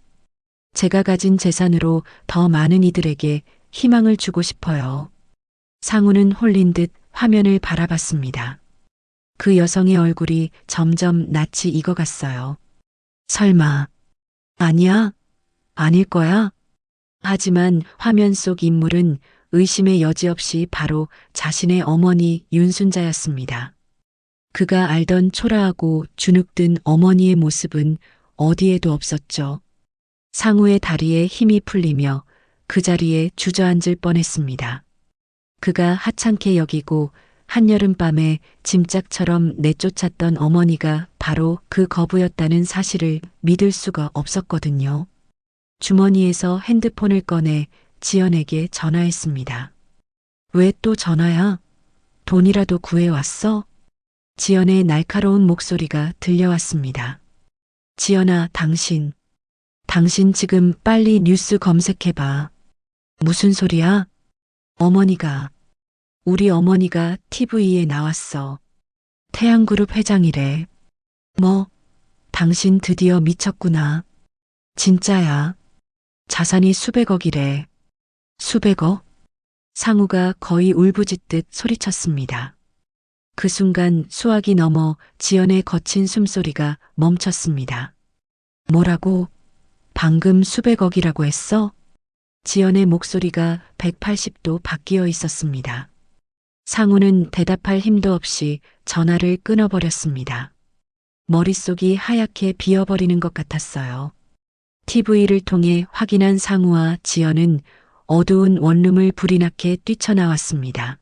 Speaker 1: 제가 가진 재산으로 더 많은 이들에게 희망을 주고 싶어요. 상우는 홀린 듯 화면을 바라봤습니다. 그 여성의 얼굴이 점점 낯이 익어갔어요. 설마, 아니야? 아닐 거야? 하지만 화면 속 인물은 의심의 여지 없이 바로 자신의 어머니 윤순자였습니다. 그가 알던 초라하고 주눅든 어머니의 모습은 어디에도 없었죠. 상우의 다리에 힘이 풀리며 그 자리에 주저앉을 뻔했습니다. 그가 하찮게 여기고 한여름밤에 짐짝처럼 내쫓았던 어머니가 바로 그 거부였다는 사실을 믿을 수가 없었거든요. 주머니에서 핸드폰을 꺼내 지연에게 전화했습니다. 왜 또 전화야? 돈이라도 구해왔어? 지연의 날카로운 목소리가 들려왔습니다. 지연아, 당신 지금 빨리 뉴스 검색해봐. 무슨 소리야? 우리 어머니가 TV에 나왔어. 태양그룹 회장이래. 뭐, 당신 드디어 미쳤구나. 진짜야. 자산이 수백억이래. 수백억? 상우가 거의 울부짖듯 소리쳤습니다. 그 순간 수화기 넘어 지연의 거친 숨소리가 멈췄습니다. 뭐라고? 방금 수백억이라고 했어? 지연의 목소리가 180도 바뀌어 있었습니다. 상우는 대답할 힘도 없이 전화를 끊어버렸습니다. 머릿속이 하얗게 비어버리는 것 같았어요. TV를 통해 확인한 상우와 지연은 어두운 원룸을 불이 나게 뛰쳐나왔습니다.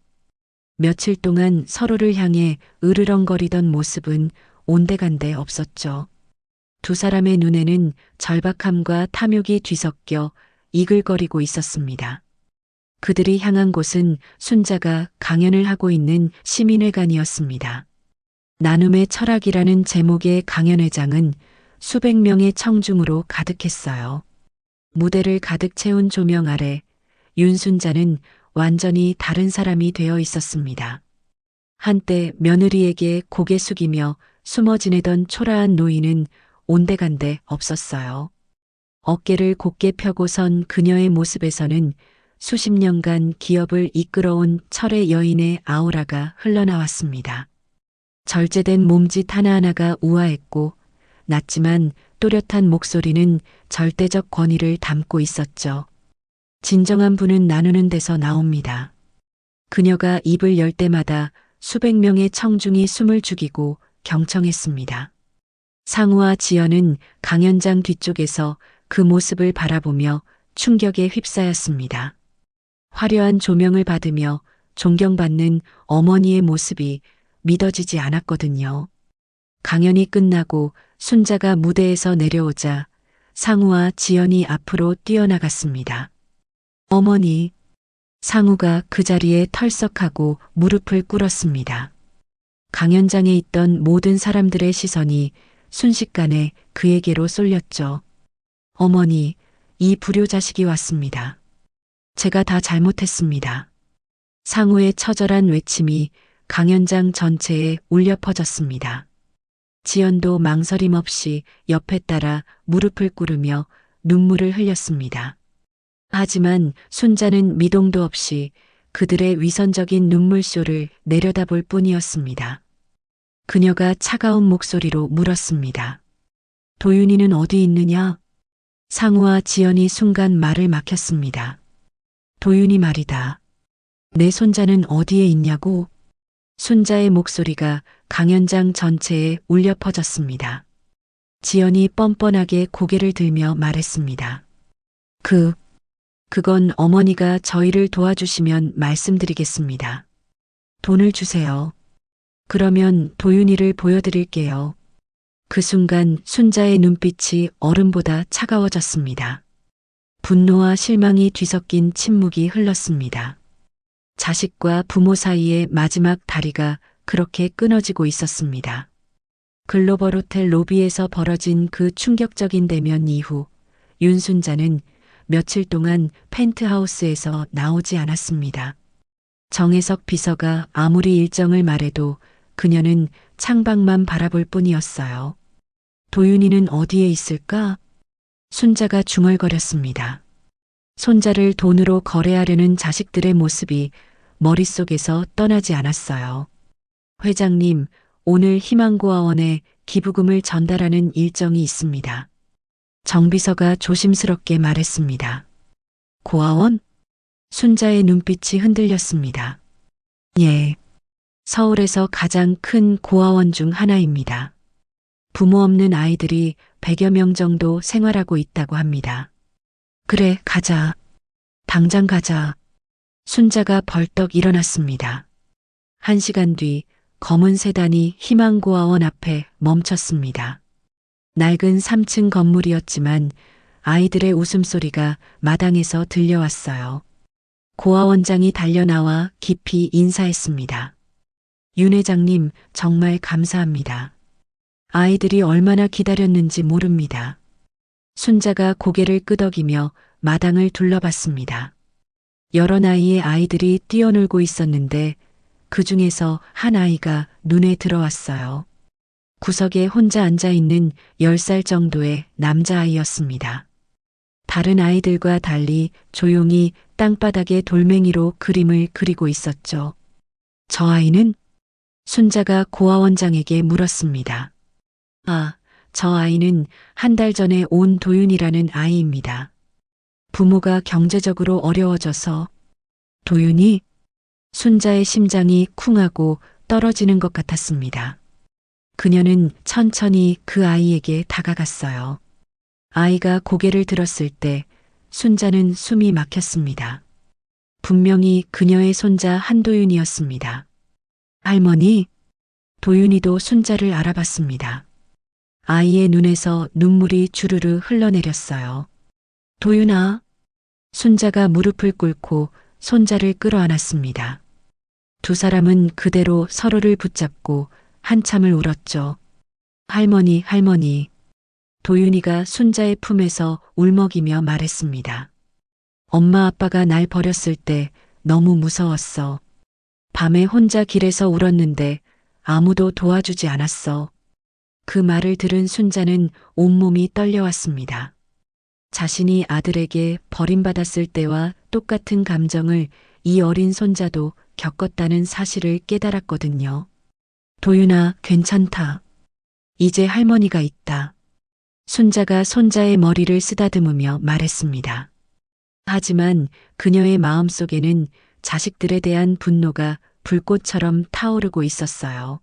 Speaker 1: 며칠 동안 서로를 향해 으르렁거리던 모습은 온데간데 없었죠. 두 사람의 눈에는 절박함과 탐욕이 뒤섞여 이글거리고 있었습니다. 그들이 향한 곳은 순자가 강연을 하고 있는 시민회관이었습니다. 나눔의 철학이라는 제목의 강연회장은 수백 명의 청중으로 가득했어요. 무대를 가득 채운 조명 아래 윤순자는 완전히 다른 사람이 되어 있었습니다. 한때 며느리에게 고개 숙이며 숨어 지내던 초라한 노인은 온데간데 없었어요. 어깨를 곧게 펴고 선 그녀의 모습에서는 수십 년간 기업을 이끌어온 철의 여인의 아우라가 흘러나왔습니다. 절제된 몸짓 하나하나가 우아했고 낮지만 또렷한 목소리는 절대적 권위를 담고 있었죠. 진정한 분은 나누는 데서 나옵니다. 그녀가 입을 열 때마다 수백 명의 청중이 숨을 죽이고 경청했습니다. 상우와 지연은 강연장 뒤쪽에서 그 모습을 바라보며 충격에 휩싸였습니다. 화려한 조명을 받으며 존경받는 어머니의 모습이 믿어지지 않았거든요. 강연이 끝나고 순자가 무대에서 내려오자 상우와 지연이 앞으로 뛰어나갔습니다. 어머니, 상우가 그 자리에 털썩하고 무릎을 꿇었습니다. 강연장에 있던 모든 사람들의 시선이 순식간에 그에게로 쏠렸죠. 어머니, 이 불효자식이 왔습니다. 제가 다 잘못했습니다. 상우의 처절한 외침이 강연장 전체에 울려 퍼졌습니다. 지연도 망설임 없이 옆에 따라 무릎을 꿇으며 눈물을 흘렸습니다. 하지만 순자는 미동도 없이 그들의 위선적인 눈물쇼를 내려다볼 뿐이었습니다. 그녀가 차가운 목소리로 물었습니다. 도윤이는 어디 있느냐? 상우와 지연이 순간 말을 막혔습니다. 도윤이 말이다. 내 손자는 어디에 있냐고? 순자의 목소리가 강연장 전체에 울려 퍼졌습니다. 지연이 뻔뻔하게 고개를 들며 말했습니다. 그건 어머니가 저희를 도와주시면 말씀드리겠습니다. 돈을 주세요. 그러면 도윤이를 보여드릴게요. 그 순간 순자의 눈빛이 얼음보다 차가워졌습니다. 분노와 실망이 뒤섞인 침묵이 흘렀습니다. 자식과 부모 사이의 마지막 다리가 그렇게 끊어지고 있었습니다. 글로벌 호텔 로비에서 벌어진 그 충격적인 대면 이후 윤순자는 며칠 동안 펜트하우스에서 나오지 않았습니다. 정혜석 비서가 아무리 일정을 말해도 그녀는 창밖만 바라볼 뿐이었어요. 도윤이는 어디에 있을까? 순자가 중얼거렸습니다. 손자를 돈으로 거래하려는 자식들의 모습이 머릿속에서 떠나지 않았어요. 회장님, 오늘 희망고아원에 기부금을 전달하는 일정이 있습니다. 정비서가 조심스럽게 말했습니다. 고아원? 순자의 눈빛이 흔들렸습니다. 예. 서울에서 가장 큰 고아원 중 하나입니다. 부모 없는 아이들이 100여 명 정도 생활하고 있다고 합니다. 그래, 가자. 당장 가자. 순자가 벌떡 일어났습니다. 1시간 뒤 검은 세단이 희망고아원 앞에 멈췄습니다. 낡은 3층 건물이었지만 아이들의 웃음소리가 마당에서 들려왔어요. 고아원장이 달려나와 깊이 인사했습니다. 윤 회장님, 정말 감사합니다. 아이들이 얼마나 기다렸는지 모릅니다. 순자가 고개를 끄덕이며 마당을 둘러봤습니다. 여러 나이의 아이들이 뛰어놀고 있었는데 그 중에서 한 아이가 눈에 들어왔어요. 구석에 혼자 앉아 있는 10살 정도의 남자아이였습니다. 다른 아이들과 달리 조용히 땅바닥에 돌멩이로 그림을 그리고 있었죠. 저 아이는? 순자가 고아 원장에게 물었습니다. 아, 저 아이는 한 달 전에 온 도윤이라는 아이입니다. 부모가 경제적으로 어려워져서. 도윤이? 순자의 심장이 쿵하고 떨어지는 것 같았습니다. 그녀는 천천히 그 아이에게 다가갔어요. 아이가 고개를 들었을 때 순자는 숨이 막혔습니다. 분명히 그녀의 손자 한도윤이었습니다. 할머니? 도윤이도 순자를 알아봤습니다. 아이의 눈에서 눈물이 주르르 흘러내렸어요. 도윤아. 순자가 무릎을 꿇고 손자를 끌어안았습니다. 두 사람은 그대로 서로를 붙잡고 한참을 울었죠. 할머니, 할머니. 도윤이가 순자의 품에서 울먹이며 말했습니다. 엄마 아빠가 날 버렸을 때 너무 무서웠어. 밤에 혼자 길에서 울었는데 아무도 도와주지 않았어. 그 말을 들은 순자는 온몸이 떨려왔습니다. 자신이 아들에게 버림받았을 때와 똑같은 감정을 이 어린 손자도 겪었다는 사실을 깨달았거든요. 도윤아, 괜찮다. 이제 할머니가 있다. 순자가 손자의 머리를 쓰다듬으며 말했습니다. 하지만 그녀의 마음속에는 자식들에 대한 분노가 불꽃처럼 타오르고 있었어요.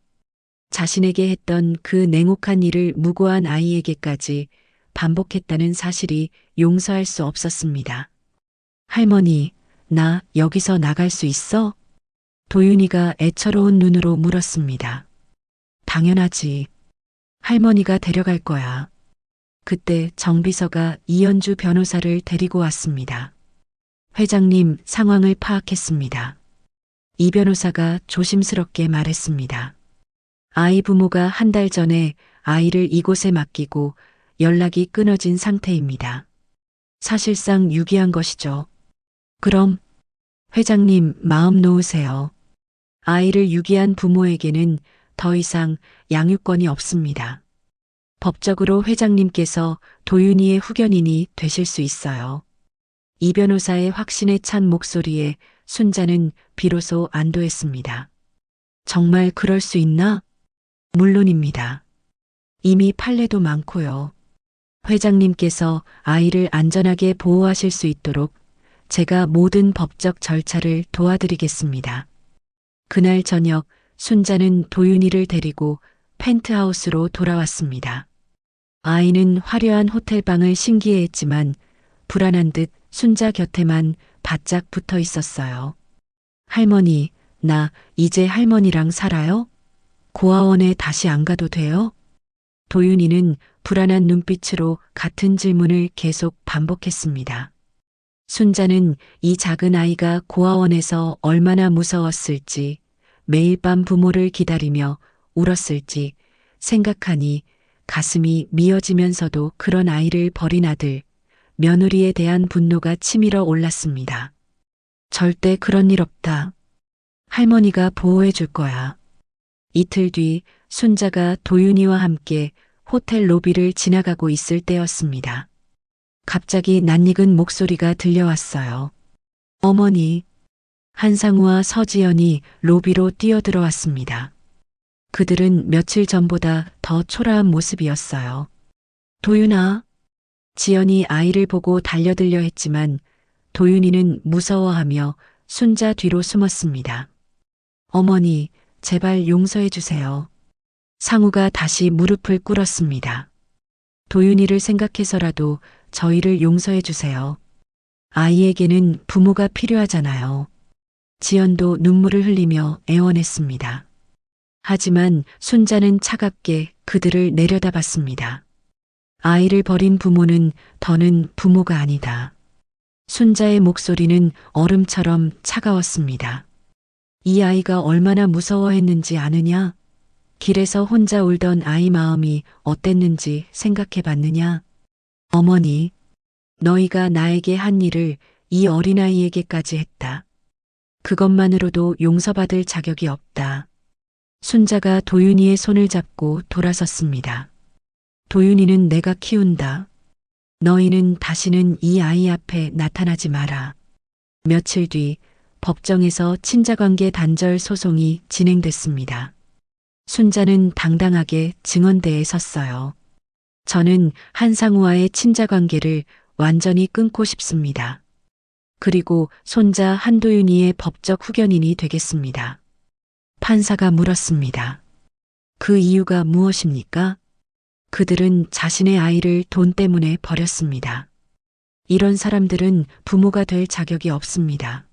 Speaker 1: 자신에게 했던 그 냉혹한 일을 무고한 아이에게까지 반복했다는 사실이 용서할 수 없었습니다. 할머니, 나 여기서 나갈 수 있어? 도윤이가 애처로운 눈으로 물었습니다. 당연하지. 할머니가 데려갈 거야. 그때 정비서가 이연주 변호사를 데리고 왔습니다. 회장님, 상황을 파악했습니다. 이 변호사가 조심스럽게 말했습니다. 아이 부모가 한 달 전에 아이를 이곳에 맡기고 연락이 끊어진 상태입니다. 사실상 유기한 것이죠. 그럼 회장님, 마음 놓으세요. 아이를 유기한 부모에게는 더 이상 양육권이 없습니다. 법적으로 회장님께서 도윤이의 후견인이 되실 수 있어요. 이 변호사의 확신에 찬 목소리에 순자는 비로소 안도했습니다. 정말 그럴 수 있나? 물론입니다. 이미 판례도 많고요. 회장님께서 아이를 안전하게 보호하실 수 있도록 제가 모든 법적 절차를 도와드리겠습니다. 그날 저녁 순자는 도윤이를 데리고 펜트하우스로 돌아왔습니다. 아이는 화려한 호텔방을 신기해했지만 불안한 듯 순자 곁에만 바짝 붙어 있었어요. 할머니, 나 이제 할머니랑 살아요? 고아원에 다시 안 가도 돼요? 도윤이는 불안한 눈빛으로 같은 질문을 계속 반복했습니다. 순자는 이 작은 아이가 고아원에서 얼마나 무서웠을지, 매일 밤 부모를 기다리며 울었을지 생각하니 가슴이 미어지면서도 그런 아이를 버린 아들, 며느리에 대한 분노가 치밀어 올랐습니다. 절대 그런 일 없다. 할머니가 보호해 줄 거야. 이틀 뒤 순자가 도윤이와 함께 호텔 로비를 지나가고 있을 때였습니다. 갑자기 낯익은 목소리가 들려왔어요. 어머니. 한상우와 서지연이 로비로 뛰어들어왔습니다. 그들은 며칠 전보다 더 초라한 모습이었어요. 도윤아. 지연이 아이를 보고 달려들려 했지만 도윤이는 무서워하며 순자 뒤로 숨었습니다. 어머니, 제발 용서해 주세요. 상우가 다시 무릎을 꿇었습니다. 도윤이를 생각해서라도 저희를 용서해 주세요. 아이에게는 부모가 필요하잖아요. 지연도 눈물을 흘리며 애원했습니다. 하지만 순자는 차갑게 그들을 내려다봤습니다. 아이를 버린 부모는 더는 부모가 아니다. 순자의 목소리는 얼음처럼 차가웠습니다. 이 아이가 얼마나 무서워했는지 아느냐? 길에서 혼자 울던 아이 마음이 어땠는지 생각해 봤느냐? 어머니, 너희가 나에게 한 일을 이 어린아이에게까지 했다. 그것만으로도 용서받을 자격이 없다. 순자가 도윤이의 손을 잡고 돌아섰습니다. 도윤이는 내가 키운다. 너희는 다시는 이 아이 앞에 나타나지 마라. 며칠 뒤 법정에서 친자관계 단절 소송이 진행됐습니다. 순자는 당당하게 증언대에 섰어요. 저는 한상우와의 친자관계를 완전히 끊고 싶습니다. 그리고 손자 한도윤이의 법적 후견인이 되겠습니다. 판사가 물었습니다. 그 이유가 무엇입니까? 그들은 자신의 아이를 돈 때문에 버렸습니다. 이런 사람들은 부모가 될 자격이 없습니다.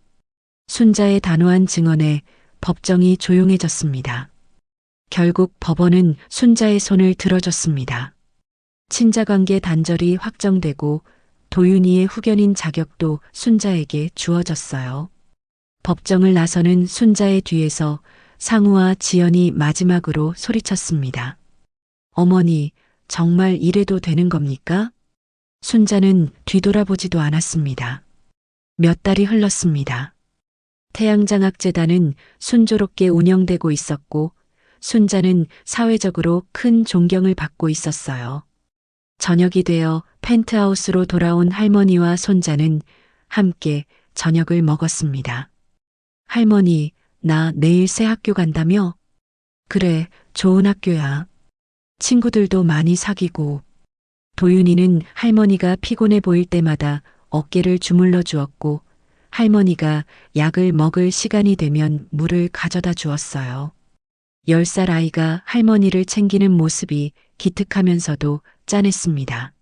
Speaker 1: 순자의 단호한 증언에 법정이 조용해졌습니다. 결국 법원은 순자의 손을 들어줬습니다. 친자관계 단절이 확정되고 도윤이의 후견인 자격도 순자에게 주어졌어요. 법정을 나서는 순자의 뒤에서 상우와 지연이 마지막으로 소리쳤습니다. 어머니, 정말 이래도 되는 겁니까? 순자는 뒤돌아보지도 않았습니다. 몇 달이 흘렀습니다. 태양장학재단은 순조롭게 운영되고 있었고 순자는 사회적으로 큰 존경을 받고 있었어요. 저녁이 되어 펜트하우스로 돌아온 할머니와 손자는 함께 저녁을 먹었습니다. 할머니, 나 내일 새 학교 간다며? 그래, 좋은 학교야. 친구들도 많이 사귀고. 도윤이는 할머니가 피곤해 보일 때마다 어깨를 주물러 주었고 할머니가 약을 먹을 시간이 되면 물을 가져다 주었어요. 10살 아이가 할머니를 챙기는 모습이 기특하면서도 짠했습니다.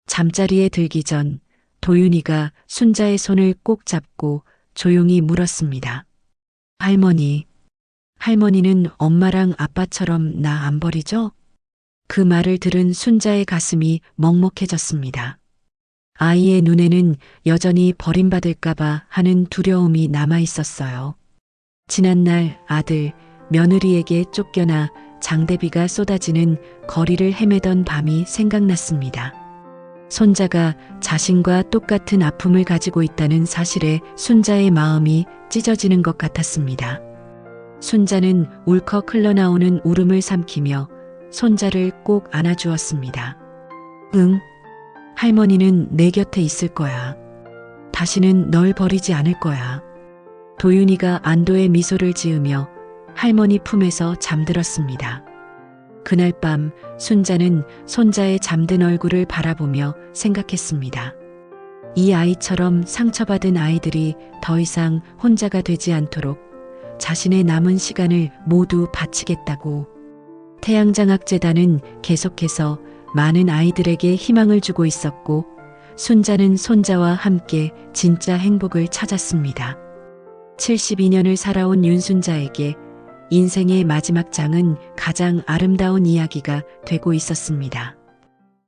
Speaker 1: 잠자리에 들기 전 도윤이가 순자의 손을 꼭 잡고 조용히 물었습니다. 할머니, 할머니는 엄마랑 아빠처럼 나 안 버리죠? 그 말을 들은 순자의 가슴이 먹먹해졌습니다. 아이의 눈에는 여전히 버림받을까봐 하는 두려움이 남아 있었어요. 지난날 아들, 며느리에게 쫓겨나 장대비가 쏟아지는 거리를 헤매던 밤이 생각났습니다. 손자가 자신과 똑같은 아픔을 가지고 있다는 사실에 순자의 마음이 찢어지는 것 같았습니다. 순자는 울컥 흘러나오는 울음을 삼키며 손자를 꼭 안아주었습니다. 응, 할머니는 내 곁에 있을 거야. 다시는 널 버리지 않을 거야. 도윤이가 안도의 미소를 지으며 할머니 품에서 잠들었습니다. 그날 밤 순자는 손자의 잠든 얼굴을 바라보며 생각했습니다. 이 아이처럼 상처받은 아이들이 더 이상 혼자가 되지 않도록 자신의 남은 시간을 모두 바치겠다고. 태양장학재단은 계속해서 많은 아이들에게 희망을 주고 있었고 순자는 손자와 함께 진짜 행복을 찾았습니다. 72년을 살아온 윤순자에게 인생의 마지막 장은 가장 아름다운 이야기가 되고 있었습니다.